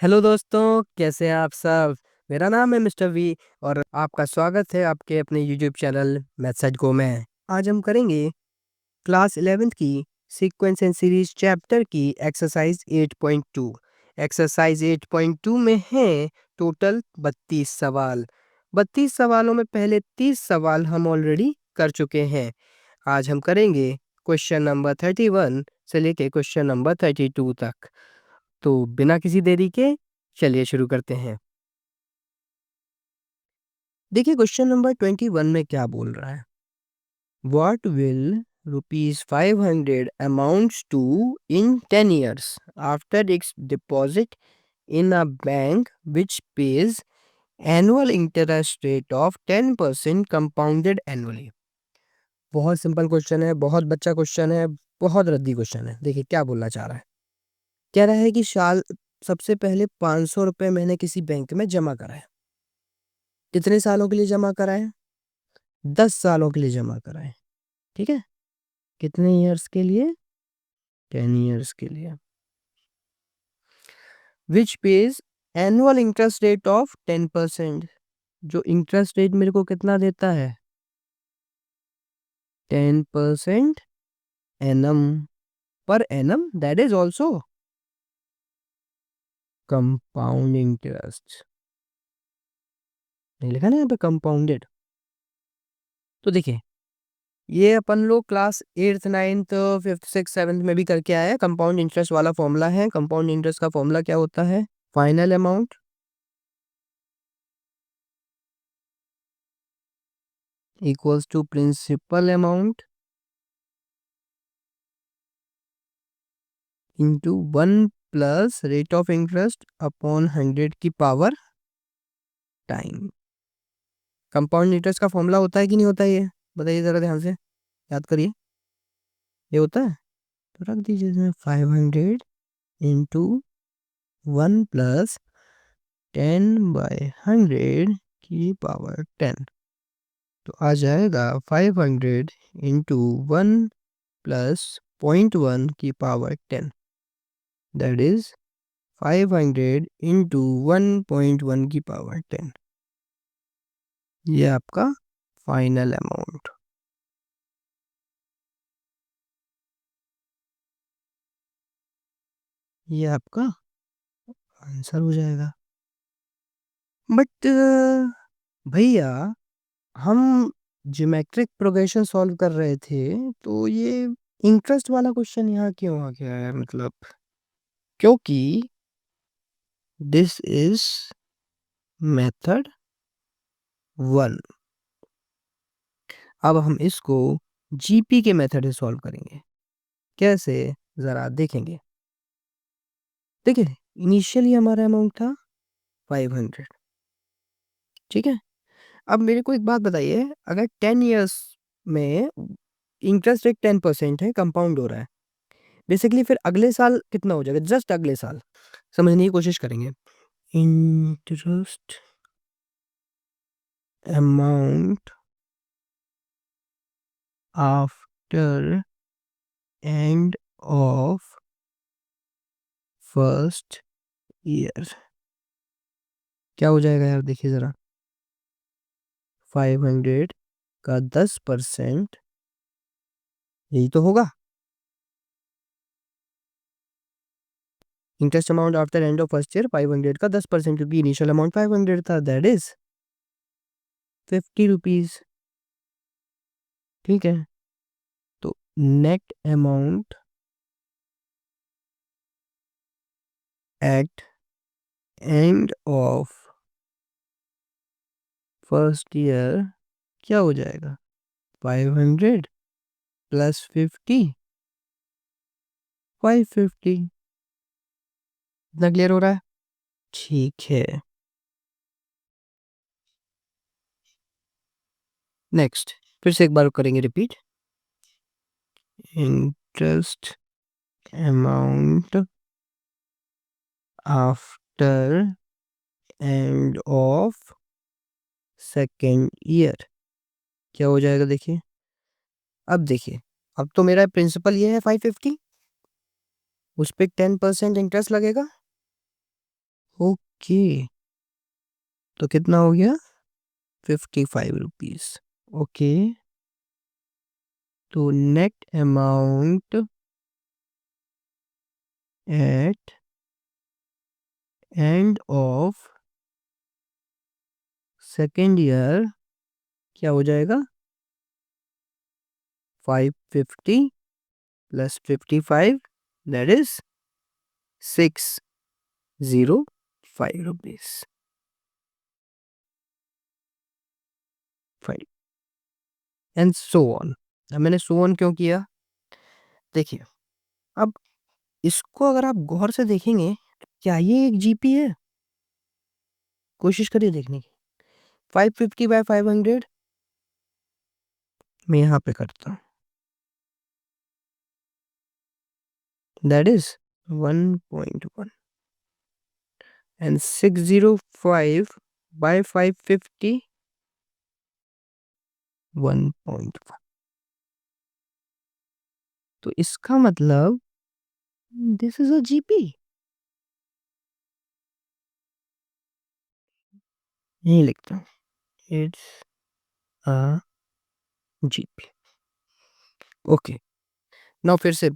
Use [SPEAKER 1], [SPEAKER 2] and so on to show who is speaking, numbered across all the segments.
[SPEAKER 1] Hello दोस्तों, कैसे हैं आप सब। मेरा नाम है मिस्टर वी और आपका स्वागत है आपके अपने यूट्यूब चैनल मैथ्स एट गो में। आज हम करेंगे क्लास 11th की सीक्वेंस एंड सीरीज चैप्टर की एक्सरसाइज 8.2। एक्सरसाइज 8.2 में है टोटल 32 सवाल। 32 सवालों में पहले 30 सवाल हम ऑलरेडी कर चुके हैं। आज हम करेंगे क्वेश्चन नंबर 31 से लेके क्वेश्चन नंबर 32 तक। तो बिना किसी देरी के चलिए शुरू करते हैं। देखिए क्वेश्चन नंबर 21 में क्या बोल रहा है। What will ₹500 amounts to in 10 years after its deposit in a bank which pays annual interest rate of 10% compounded annually। बहुत सिंपल क्वेश्चन है, बहुत बच्चा क्वेश्चन है, बहुत रद्दी क्वेश्चन है। देखिए क्या बोलना चाह रहा है। कह रहा है कि सबसे पहले 500 रुपये मैंने किसी बैंक में जमा कराए। कितने सालों के लिए जमा कराए? 10 सालों के लिए जमा कराए। ठीक है, कितने ईयर्स के लिए? 10 ईयर्स के लिए। Which pays annual interest rate of 10%। जो इंटरेस्ट रेट मेरे को कितना देता है? 10% annum per annum, that is also compound interest. नहीं लिखा ना यहाँ पे कंपाउंडेड। तो देखिए ये अपन लोग class 8th 9th 5th 6th 7th में भी करके आए हैं। कंपाउंड इंटरेस्ट वाला फॉर्मूला है। कंपाउंड इंटरेस्ट का फॉर्मूला क्या होता है? Final amount equals to principal amount into 1 plus rate of interest upon 100 की पावर टाइम। कंपाउंड इंटरेस्ट का फॉर्मूला होता है कि नहीं होता है? ये बताइए जरा ध्यान से, याद करिए। ये होता है तो रख दीजिए इसमें 500 इंटू 1 प्लस 10/100 की पावर 10। तो आ जाएगा 500 इंटू 1 प्लस 0.1 की पावर 10, दैट इज 500 इंटू 1.1 की पावर 10। ये आपका फाइनल अमाउंट। ये आपका आंसर हो जाएगा। बट भैया हम ज्योमेट्रिक प्रोग्रेशन सॉल्व कर रहे थे तो ये इंटरेस्ट वाला क्वेश्चन यहाँ क्यों आ गया है? मतलब क्योंकि दिस इज मेथड 1। अब हम इसको जीपी के मेथड से सॉल्व करेंगे। कैसे, जरा देखेंगे। देखिए इनिशियली हमारा अमाउंट था 500। ठीक है, अब मेरे को एक बात बताइए, अगर 10 इयर्स में इंटरेस्ट रेट 10% है, कंपाउंड हो रहा है, बेसिकली फिर अगले साल कितना हो जाएगा? जस्ट अगले साल समझने की कोशिश करेंगे। Interest amount after end of first year क्या हो जाएगा यार? देखिए जरा, 500 का 10% यही तो होगा। Interest amount after end of first year 500 का 10%, क्योंकि इनिशियल अमाउंट 500 था, दैट इज 50 रुपीज। ठीक है, तो net amount eight end of first year क्या हो जाएगा? 500 प्लस 50, 550। इतना क्लियर हो रहा है? ठीक है, नेक्स्ट फिर से एक बार करेंगे repeat. Interest amount after end of second year क्या हो जाएगा? देखिए, अब देखिए, अब तो मेरा प्रिंसिपल ये है 550, उस पर 10% इंटरेस्ट लगेगा। ओके, तो कितना हो गया? 55 रुपीज। ओके, तो net amount eight end of second year क्या हो जाएगा? 550 plus 55, that is 605 rupees. 5 and so on. अब मैंने सो ऑन क्यों किया? देखिए, अब इसको अगर आप गौर से देखेंगे, क्या ये एक जीपी है? कोशिश करिए देखने की। 550/500 मैं यहाँ पे करता हूँ, दैट इज 1.1 एंड 605/550 1.1। तो इसका मतलब दिस इज अ जीपी। यही लिखता हूँ, it's a GP. Okay, now फिर से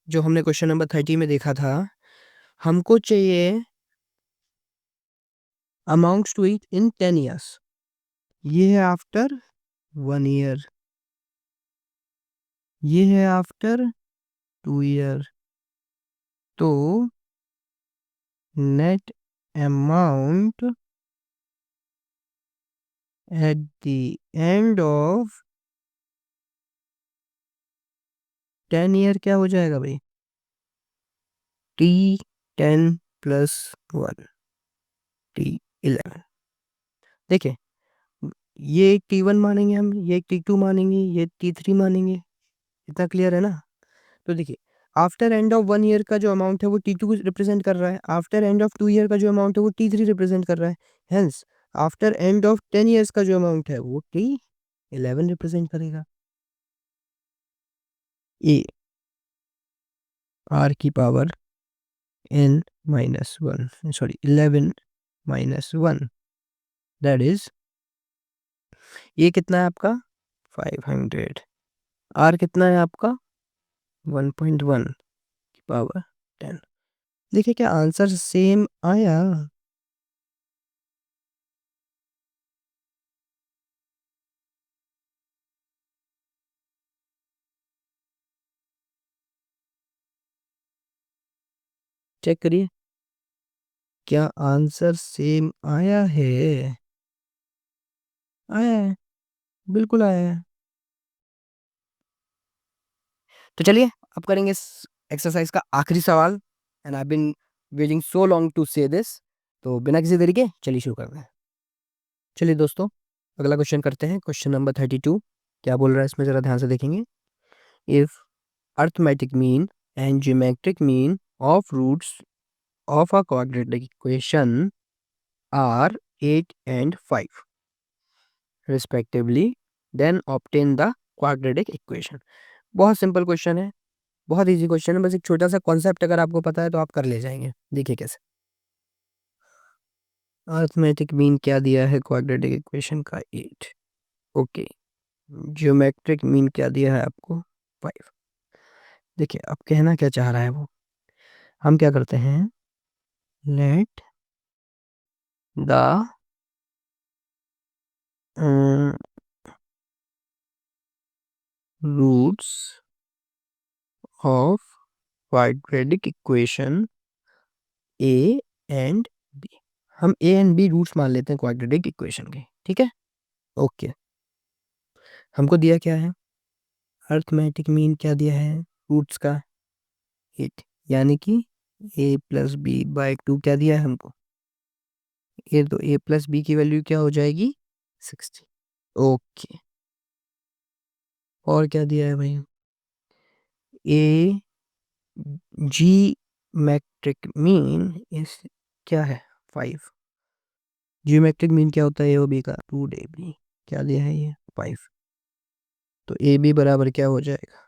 [SPEAKER 1] जो हमने क्वेश्चन नंबर 30 में देखा था, हमको चाहिए amounts to it in 10 years। ये है आफ्टर 1 year, ये है आफ्टर 2 year। तो net amount at the end of 10 year क्या हो जाएगा भाई? T10+1 T11। देखिए, ये T1 मानेंगे हम, ये T2 मानेंगे, ये T3 मानेंगे। इतना क्लियर है ना? तो देखिए, आफ्टर एंड ऑफ 1 year का जो अमाउंट है वो T2 रिप्रेजेंट कर रहा है, आफ्टर एंड ऑफ 2 year का जो अमाउंट है वो T3 रिप्रेजेंट कर रहा है। Hence after and of 10 years का जो अमाउंट है वो T11 रिप्रेजेंट करेगा। ए आर की power n-1, sorry 11-1, that is, ये कितना है आपका? 500। आर कितना है आपका? 1.1 की पावर 10। देखिए क्या आंसर सेम आया? चेक करिए, क्या आंसर सेम आया है? आया है, बिल्कुल आया है। तो चलिए अब करेंगे इस एक्सरसाइज का आखिरी सवाल, and I been waiting so long to say this. तो बिना किसी देरी के चलिए शुरू करते हैं। चलिए दोस्तों, अगला क्वेश्चन करते हैं, क्वेश्चन नंबर 32। क्या बोल रहा है इसमें, जरा ध्यान से देखेंगे। If arithmetic mean and geometric mean of roots of a quadratic equation are 8 and 5 respectively, then obtain the quadratic equation। बहुत सिंपल क्वेश्चन है, बहुत इजी क्वेश्चन है, बस एक छोटा सा कॉन्सेप्ट अगर आपको पता है तो आप कर ले जाएंगे। देखिए कैसे। अर्थमेटिक मीन क्या दिया है क्वाड्रेटिक इक्वेशन का? 8। ओके, ज्योमेट्रिक मीन क्या दिया है आपको? 5। देखिए अब कहना क्या चाह रहा है वो, हम क्या करते हैं, let the roots of quadratic equation a and b. हम ए एंड बी रूट्स मान लेते हैं क्वाड्रेटिक इक्वेशन के, ठीक है? ओके, हमको दिया क्या है? अर्थमेटिक मीन क्या दिया है रूट्स का? 8, यानी कि a+b/2 क्या दिया है हमको? ये तो a+b की वैल्यू क्या हो जाएगी? 60। ओके, और क्या दिया है भाई? ए जी मैट्रिक मीन इस क्या है? 5। जियोमेट्रिक मीन क्या होता है ए और बी का? 2ab। क्या दिया है ये? 5। तो ए बी बराबर क्या हो जाएगा?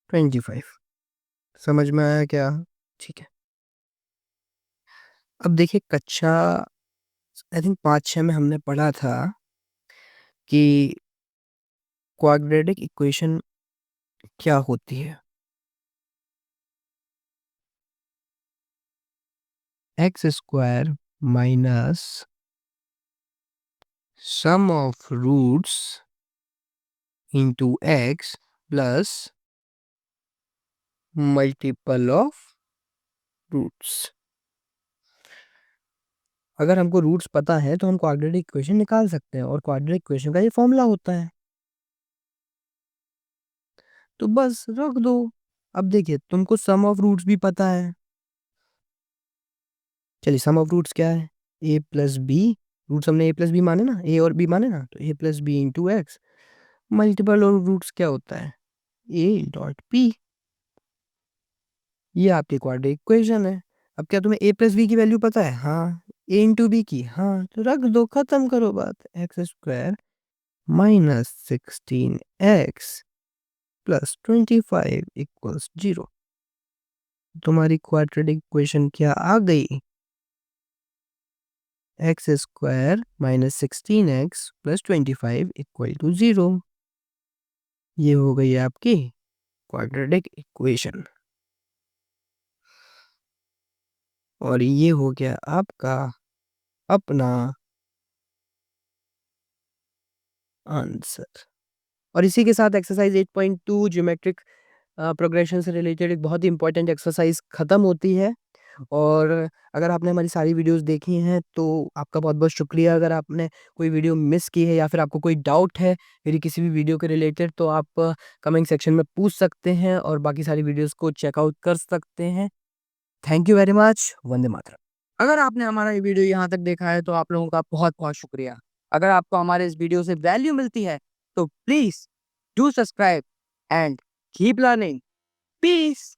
[SPEAKER 1] 25। समझ में आया क्या? ठीक है, अब देखिए कक्षा आई थिंक 5-6 में हमने पढ़ा था कि क्वाड्रेटिक इक्वेशन क्या होती है? X square minus sum of roots into x plus multiple of roots. अगर हमको रूट्स पता है तो हम क्वाड्रेटिक इक्वेशन निकाल सकते हैं और क्वाड्रेटिक इक्वेशन का ये फॉर्मूला होता है। तो बस रख दो। अब देखिए तुमको सम ऑफ रूट्स भी पता है। चलिए सम ऑफ रूट्स क्या है? ए प्लस बी। रूट्स हमने ए प्लस बी माने ना, ए और बी माने ना, तो A plus B into X. Multiple और रूट्स क्या होता है? A dot P. ये आपकी क्वाड्रेटिक इक्वेशन है। अब क्या तुम्हें ए प्लस बी की वैल्यू पता है? हाँ। ए इंटू बी की? हाँ। तो रख दो, खत्म करो बात। X square minus 16x plus 25 equals 0। तुम्हारी क्वाड्रेटिक इक्वेशन क्या आ गई? X square minus 16x plus 25 equal to 0। ये हो गई आपकी क्वाड्रेटिक इक्वेशन और ये हो गया आपका अपना आंसर। और इसी के साथ एक्सरसाइज 8.2 ज्योमेट्रिक प्रोग्रेशन से रिलेटेड एक बहुत ही इंपॉर्टेंट एक्सरसाइज खत्म होती है। और अगर आपने हमारी सारी वीडियोस देखी हैं तो आपका बहुत बहुत शुक्रिया। अगर आपने कोई वीडियो मिस की है या फिर आपको कोई डाउट है मेरी किसी भी वीडियो के रिलेटेड तो आप कमेंट सेक्शन में पूछ सकते हैं और बाकी सारी वीडियोस को चेकआउट कर सकते हैं। Thank you very much. Vande Mataram. अगर आपने हमारा ये वीडियो यहाँ तक देखा है तो आप लोगों का बहुत बहुत शुक्रिया। अगर आपको हमारे इस वीडियो से वैल्यू मिलती है तो please do subscribe and keep learning. Piece.